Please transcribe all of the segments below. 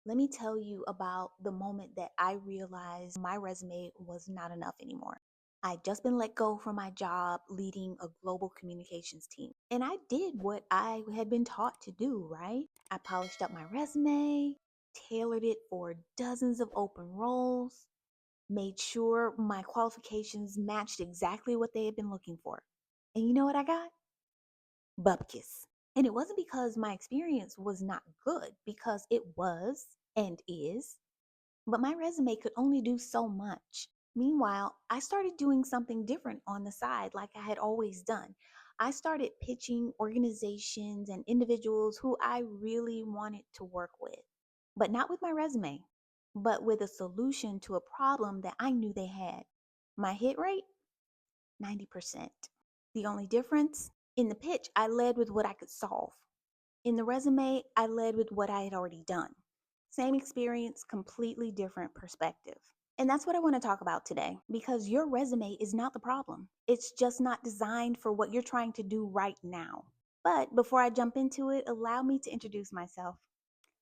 Let me tell you about the moment that I realized my resume was not enough anymore. I'd just been let go from my job leading a global communications team. And I did what I had been taught to do, right? I polished up my resume, tailored it for dozens of open roles, made sure my qualifications matched exactly what they had been looking for. And you know what I got? Bupkis. And it wasn't because my experience was not good, because it was and is, but my resume could only do so much. Meanwhile, I started doing something different on the side, like I had always done. I started pitching organizations and individuals who I really wanted to work with, but not with my resume, but with a solution to a problem that I knew they had. My hit rate? 90%. The only difference? In the pitch, I led with what I could solve. In the resume, I led with what I had already done. Same experience, completely different perspective. And that's what I want to talk about today because your resume is not the problem. It's just not designed for what you're trying to do right now. But before I jump into it, allow me to introduce myself.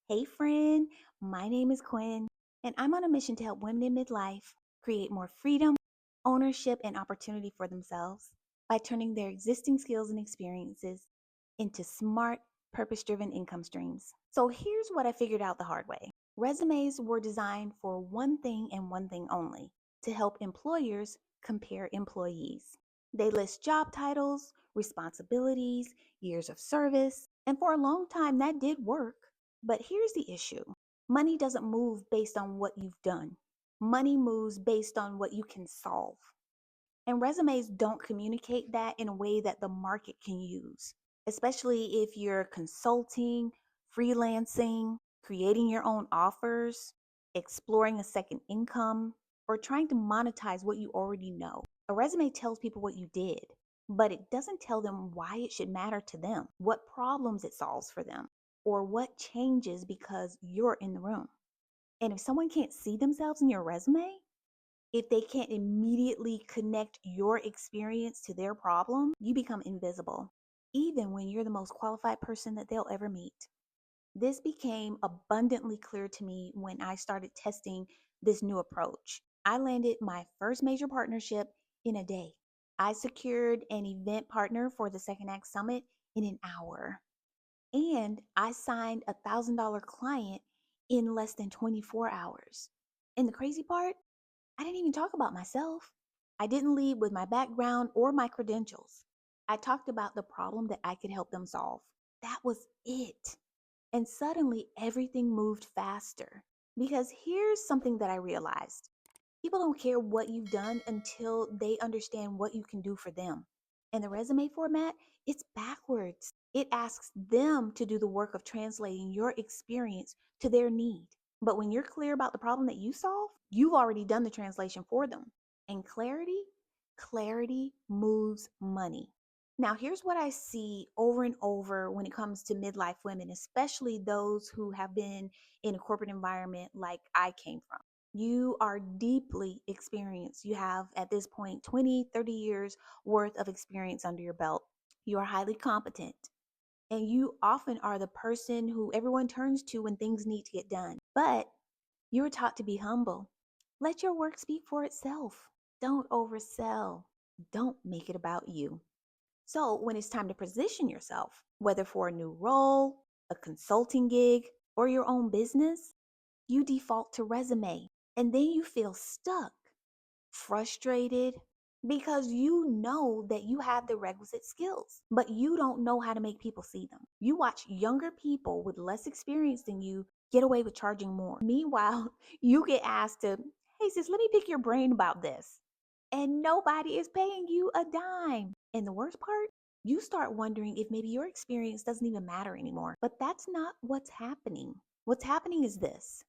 Hey, friend, my name is Quinn, and I'm on a mission to help women in midlife create more freedom, ownership, and opportunity for themselves by turning their existing skills and experiences into smart, purpose driven income streams. So, here's what I figured out the hard way: resumes were designed for one thing and one thing only: to help employers compare employees. They list job titles, responsibilities, years of service, and for a long time that did work. But here's the issue: money doesn't move based on what you've done, money moves based on what you can solve. And resumes don't communicate that in a way that the market can use, especially if you're consulting, freelancing, creating your own offers, exploring a second income, or trying to monetize what you already know. A resume tells people what you did, but it doesn't tell them why it should matter to them, what problems it solves for them, or what changes because you're in the room. And if someone can't see themselves in your resume, if they can't immediately connect your experience to their problem, you become invisible, even when you're the most qualified person that they'll ever meet. This became abundantly clear to me when I started testing this new approach. I landed my first major partnership in a day. I secured an event partner for the Second Act Summit in an hour. And I signed $1,000 client in less than 24 hours. And the crazy part, I didn't even talk about myself. I didn't lead with my background or my credentials. I talked about the problem that I could help them solve. That was it. And suddenly everything moved faster. Because here's something that I realized: people don't care what you've done until they understand what you can do for them. And the resume format, it's backwards. It asks them to do the work of translating your experience to their need. But when you're clear about the problem that you solve, you've already done the translation for them. And clarity moves money. Now, here's what I see over and over when it comes to midlife women, especially those who have been in a corporate environment like I came from. You are deeply experienced. You have, at this point, 20, 30 years worth of experience under your belt. You are highly competent. And you often are the person who everyone turns to when things need to get done. But you were taught to be humble. Let your work speak for itself. Don't oversell. Don't make it about you. So when it's time to position yourself, whether for a new role, a consulting gig, or your own business, you default to resume. And then you feel stuck, frustrated, because you know that you have the requisite skills, but you don't know how to make people see them. You watch younger people with less experience than you get away with charging more. Meanwhile, you get asked to, hey sis, let me pick your brain about this. And nobody is paying you a dime. And the worst part, you start wondering if maybe your experience doesn't even matter anymore. But that's not what's happening. What's happening is this: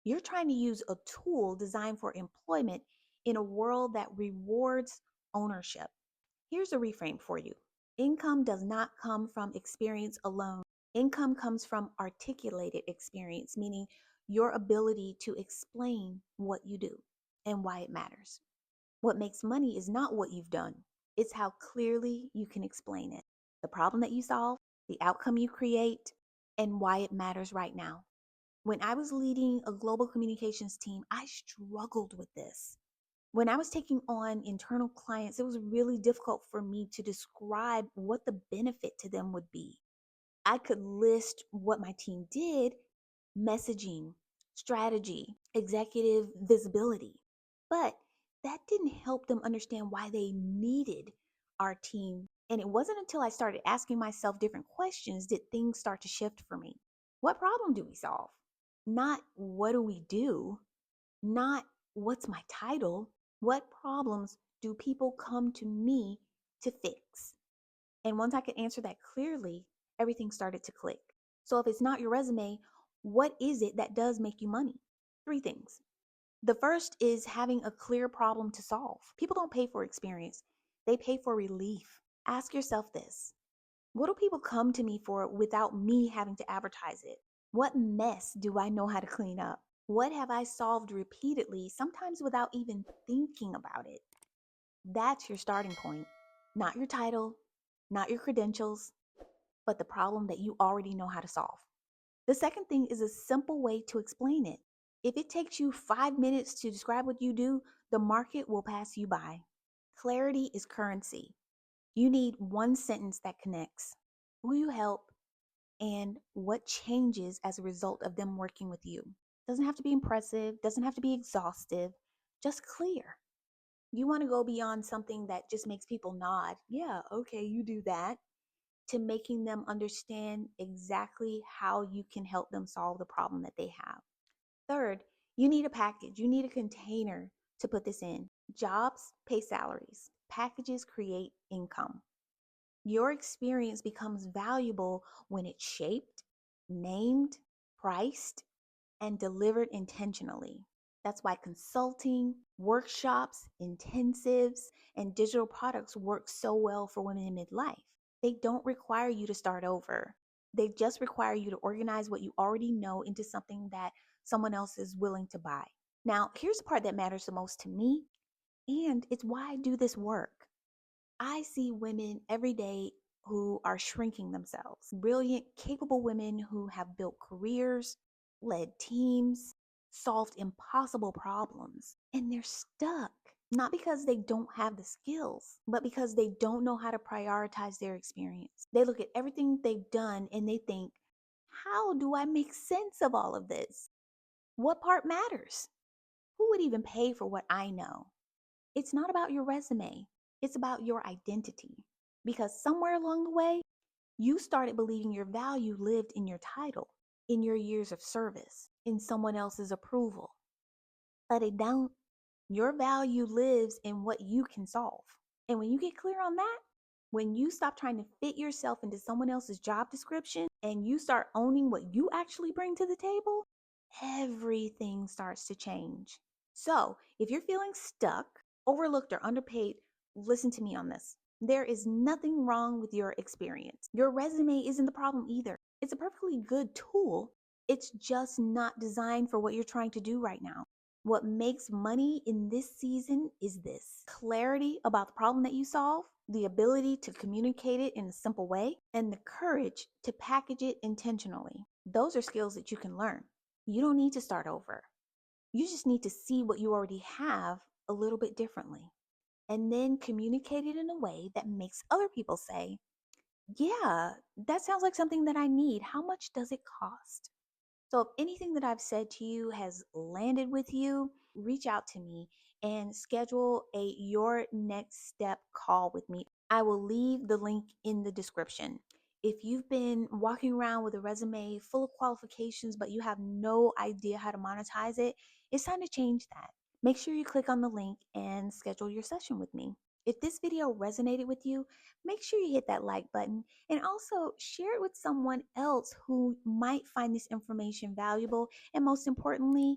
you're trying to use a tool designed for employment in a world that rewards ownership. Here's a reframe for you: income does not come from experience alone. Income comes from articulated experience, meaning your ability to explain what you do and why it matters. What makes money is not what you've done, it's how clearly you can explain it, the problem that you solve, the outcome you create, and why it matters right now. When I was leading a global communications team, I struggled with this. When I was taking on internal clients, it was really difficult for me to describe what the benefit to them would be. I could list what my team did: messaging, strategy, executive visibility. But that didn't help them understand why they needed our team. And it wasn't until I started asking myself different questions did things start to shift for me. What problem do we solve? Not what do we do? Not what's my title? What problems do people come to me to fix? And once I could answer that clearly, everything started to click. So if it's not your resume, what is it that does make you money? Three things. The first is having a clear problem to solve. People don't pay for experience, they pay for relief. Ask yourself this: what do people come to me for without me having to advertise it? What mess do I know how to clean up? What have I solved repeatedly, sometimes without even thinking about it? That's your starting point. Not your title, not your credentials, but the problem that you already know how to solve. The second thing is a simple way to explain it. If it takes you 5 minutes to describe what you do, the market will pass you by. Clarity is currency. You need one sentence that connects who you help and what changes as a result of them working with you. Doesn't have to be impressive, doesn't have to be exhaustive, just clear. You want to go beyond something that just makes people nod. Yeah, okay, you do that, to making them understand exactly how you can help them solve the problem that they have. Third, you need a package, you need a container to put this in. Jobs pay salaries, packages create income. Your experience becomes valuable when it's shaped, named, priced, and delivered intentionally. That's why consulting, workshops, intensives, and digital products work so well for women in midlife. They don't require you to start over. They just require you to organize what you already know into something that someone else is willing to buy. Now, here's the part that matters the most to me, and it's why I do this work. I see women every day who are shrinking themselves, brilliant, capable women who have built careers, led teams, solved impossible problems, and they're stuck. Not because they don't have the skills, but because they don't know how to prioritize their experience. They look at everything they've done and they think, how do I make sense of all of this? What part matters? Who would even pay for what I know? It's not about your resume, it's about your identity. Because somewhere along the way, you started believing your value lived in your title, in your years of service, in someone else's approval. But it don't. Your value lives in what you can solve. And when you get clear on that, when you stop trying to fit yourself into someone else's job description and you start owning what you actually bring to the table, everything starts to change. So, if you're feeling stuck, overlooked, or underpaid, listen to me on this. There is nothing wrong with your experience. Your resume isn't the problem either. It's a perfectly good tool. It's just not designed for what you're trying to do right now. What makes money in this season is this: clarity about the problem that you solve, the ability to communicate it in a simple way, and the courage to package it intentionally. Those are skills that you can learn. You don't need to start over. You just need to see what you already have a little bit differently and then communicate it in a way that makes other people say, yeah, that sounds like something that I need. How much does it cost? So if anything that I've said to you has landed with you, reach out to me and schedule a your next step call with me. I will leave the link in the description. If you've been walking around with a resume full of qualifications, but you have no idea how to monetize it, it's time to change that. Make sure you click on the link and schedule your session with me. If this video resonated with you, make sure you hit that like button and also share it with someone else who might find this information valuable. And most importantly,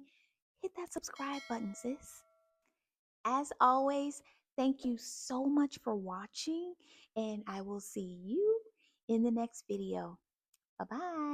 hit that subscribe button, sis. As always, thank you so much for watching, and I will see you in the next video. Bye-bye.